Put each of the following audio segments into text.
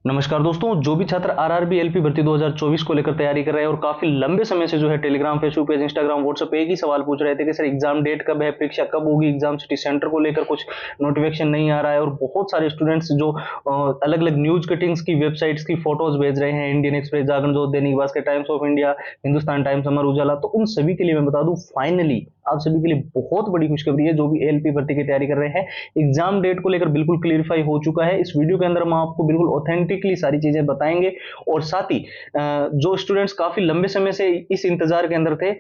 नमस्कार दोस्तों, जो भी छात्र आरआरबी एलपी भर्ती 2024 को लेकर तैयारी कर रहे हैं और काफी लंबे समय से जो है Telegram, Facebook page, Instagram, WhatsApp पे एक ही सवाल पूछ रहे थे कि सर एग्जाम डेट कब है, परीक्षा कब होगी, एग्जाम सिटी सेंटर को लेकर कुछ नोटिफिकेशन नहीं आ रहा है। और बहुत सारे स्टूडेंट्स जो अलग अलग न्यूज कटिंग्स की वेबसाइट्स की फोटोज भेज रहे हैं, Indian Express, Jagran Jyoti, Dainik Bhaskar, Times of India, Hindustan Times, Amar Ujala, तो उन सभी के लिए मैं बता दूं फाइनली आप सभी के लिए बहुत बड़ी खुशखबरी है। जो भी एलपी भर्ती की तैयारी कर रहे हैं, एग्जाम डेट को लेकर बिल्कुल क्लियरफाई हो चुका है। इस वीडियो के अंदर हम आपको बिल्कुल ऑथेंटिकली सारी चीजें बताएंगे और साथ ही जो स्टूडेंट्स काफी लंबे समय से इस इंतजार के अंदर थे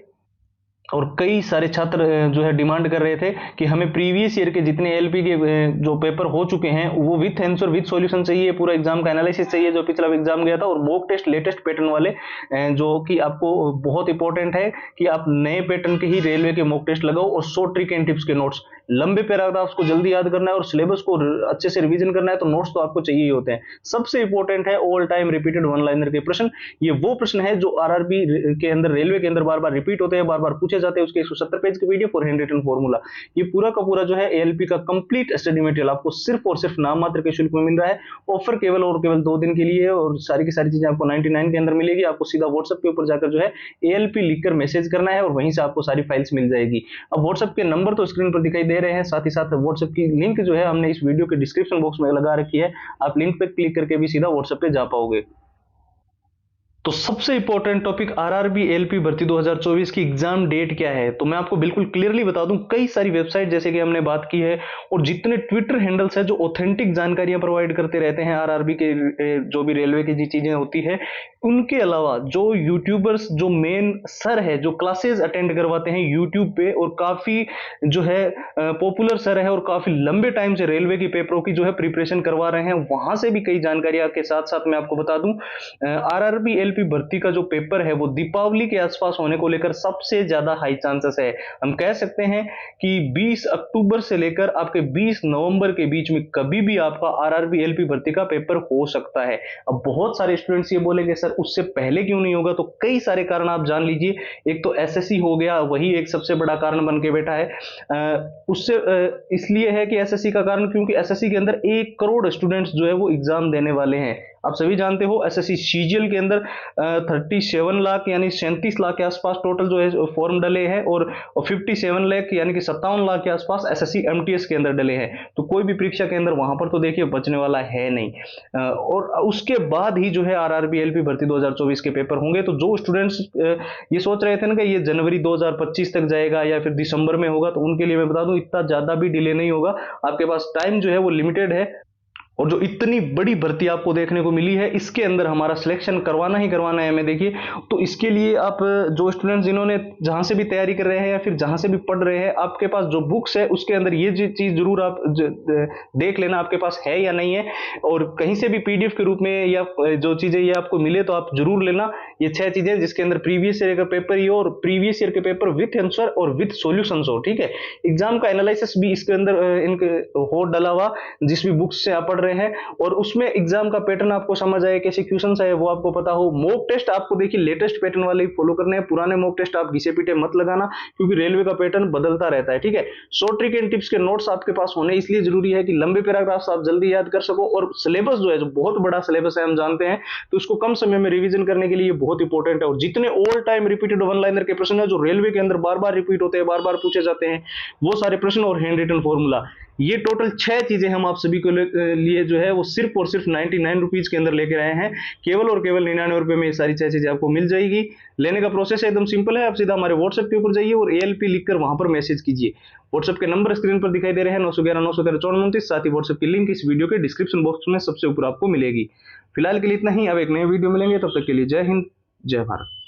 और कई सारे छात्र जो है डिमांड कर रहे थे कि हमें प्रीवियस ईयर के जितने एलपी के जो पेपर हो चुके हैं वो विथ आंसर विथ सॉल्यूशन चाहिए, पूरा एग्जाम का एनालिसिस चाहिए जो पिछला एग्जाम गया था, और मॉक टेस्ट लेटेस्ट पैटर्न वाले जो कि आपको बहुत इंपॉर्टेंट है कि आप नए पैटर्न के ही रेलवे के मॉक टेस्ट लगाओ, और शॉर्ट ट्रिक एंड टिप्स के नोट्स, लंबे पैराग्राफ्स को जल्दी याद करना है और सिलेबस को अच्छे से रिवीजन करना है तो नोट्स तो आपको चाहिए ही होते हैं। सबसे इंपॉर्टेंट है all time repeated one liner के प्रश्न। ये वो प्रश्न है जो आरआरबी के अंदर, रेलवे के अंदर बार बार रिपीट होते हैं, बार बार पूछे जाते हैं। उसके 170 पेज के पीडीएफ और हैंड रिटन फॉर्मूला, ये पूरा का पूरा जो है एएलपी का कंप्लीट स्टडी मटेरियल आपको सिर्फ और सिर्फ नाम मात्र के शुल्क में मिल रहा है। ऑफर केवल और केवल 2 दिन के लिए है और सारी की सारी चीजें आपको 99 के अंदर मिलेगी। आपको सीधा व्हाट्सएप के ऊपर जाकर जो है एएलपी लिखकर मैसेज करना है और वहीं से आपको सारी फाइल्स मिल जाएगी। अब व्हाट्सएप के नंबर तो स्क्रीन पर दिखाई दे रहे हैं, साथ ही साथ व्हाट्सएप की लिंक जो है हमने इस वीडियो के डिस्क्रिप्शन बॉक्स में लगा रखी है। आप लिंक पे क्लिक करके भी सीधा व्हाट्सएप पे जा पाओगे। तो सबसे इंपॉर्टेंट टॉपिक आरआरबी एलपी भर्ती 2024 की एग्जाम डेट क्या है, तो मैं आपको बिल्कुल क्लियरली बता दूं। कई सारी वेबसाइट जैसे कि हमने बात की है और जितने ट्विटर हैंडल्स है जो ऑथेंटिक जानकारियां प्रोवाइड करते रहते हैं आरआरबी के जो भी रेलवे की जी चीजें होती है, उनके अलावा जो यूट्यूबर्स, जो मेन सर है जो क्लासेस अटेंड करवाते हैं यूट्यूब पे और काफी जो है पॉपुलर सर है और काफी लंबे टाइम से रेलवे की पेपरों की जो है प्रिपरेशन करवा रहे हैं, वहां से भी कई जानकारियां के साथ साथ मैं आपको बता दूं आरआरबी एलपी भर्ती का जो पेपर है वो दीपावली के आसपास होने को लेकर सबसे ज्यादा हाई चांसेस है। हम कह सकते हैं कि 20 अक्टूबर से लेकर आपके 20 नवंबर के बीच में कभी भी आपका आरआरबी एलपी भर्ती का पेपर हो सकता है। अब बहुत सारे स्टूडेंट्स ये बोलेंगे सर उससे पहले क्यों नहीं होगा, तो कई सारे कारण आप जान लीजिए। एक तो एसएससी हो गया, वही एक सबसे बड़ा कारण बन के बैठा है। उससे इसलिए है कि एसएससी का कारण क्योंकि एसएससी के अंदर 1 करोड़ स्टूडेंट्स जो है वो एग्जाम देने वाले हैं। आप सभी जानते हो एसएससी सीजीएल के अंदर 37 लाख यानी 37 लाख के आसपास टोटल जो है फॉर्म डले हैं और 57 लाख यानी कि 57 लाख के आसपास एसएससी एमटीएस के अंदर डले हैं। तो कोई भी परीक्षा के अंदर वहां पर तो देखिए बचने वाला है नहीं। और उसके बाद ही जो है आरआरबी एलपी भर्ती 2024 के पेपर होंगे। तो जो स्टूडेंट्स ये सोच रहे थे ना कि ये जनवरी 2025 तक जाएगा या फिर दिसंबर में होगा, तो उनके लिए मैं बता दूं इतना ज्यादा भी डिले नहीं होगा। आपके पास टाइम जो है वो लिमिटेड है और जो इतनी बड़ी भर्ती आपको देखने को मिली है इसके अंदर हमारा सिलेक्शन करवाना ही करवाना है हमें। देखिए तो इसके लिए आप जो स्टूडेंट्स जिन्होंने जहां से भी तैयारी कर रहे हैं या फिर जहां से भी पढ़ रहे हैं, आपके पास जो बुक्स है उसके अंदर ये चीज जरूर आप देख लेना आपके पास है या नहीं है, और कहीं से भी पीडीएफ के रूप में या जो चीजें ये आपको मिले तो आप जरूर लेना। ये 6 चीजें जिसके अंदर प्रीवियस ईयर का पेपर ही हो और प्रीवियस ईयर के पेपर विथ आंसर और विथ सॉल्यूशन हो, ठीक है। एग्जाम का एनालिसिस भी इसके अंदर इनके हो डला हुआ जिस भी बुक्स से आप पढ़ रहे हैं, और उसमें एग्जाम का पैटर्न आपको समझ आए, कैसे क्वेश्चंस है वो आपको पता हो। मॉक टेस्ट आपको देखिए लेटेस्ट पैटर्न वाले ही फॉलो करने हैं, पुराने मॉक टेस्ट आप घिसे पीटे मत लगाना क्योंकि रेलवे का पैटर्न बदलता रहता है, ठीक है। शॉर्ट ट्रिक एंड टिप्स के नोट्स आपके पास होने इसलिए जरूरी है कि लंबे पैराग्राफ्स आप जल्दी याद कर सको, और सिलेबस जो है जो बहुत बड़ा सिलेबस है हम जानते हैं, तो उसको कम समय में रिवीजन करने के लिए बहुत इंपॉर्टेंट है। और जितने all time repeated one liner के प्रश्न है जो रेलवे के अंदर बार बार रिपीट होते हैं, बार बार पूछे जाते हैं, वो सारे प्रश्न और हैंड रिटन फॉर्मूला, ये टोटल 6 चीजें हम आप सभी को लिए जो है वो सिर्फ और सिर्फ 99 रुपीज के अंदर लेकर आए हैं। केवल और केवल 99 रुपए में ये सारी 6 चीजें आपको मिल जाएगी। लेने का प्रोसेस एकदम सिंपल है, आप सीधा हमारे व्हाट्सएप के ऊपर जाइए और एएलपी लिखकर वहां पर मैसेज कीजिए। व्हाट्सएप के नंबर स्क्रीन पर दिखाई दे रहे हैं 911 913 5429, साथ ही व्हाट्सएप की लिंक इस वीडियो के डिस्क्रिप्शन बॉक्स में सबसे ऊपर आपको मिलेगी। फिलहाल के लिए इतना ही, अब एक नए वीडियो मिलेंगे, तब तक के लिए जय हिंद, जय भारत।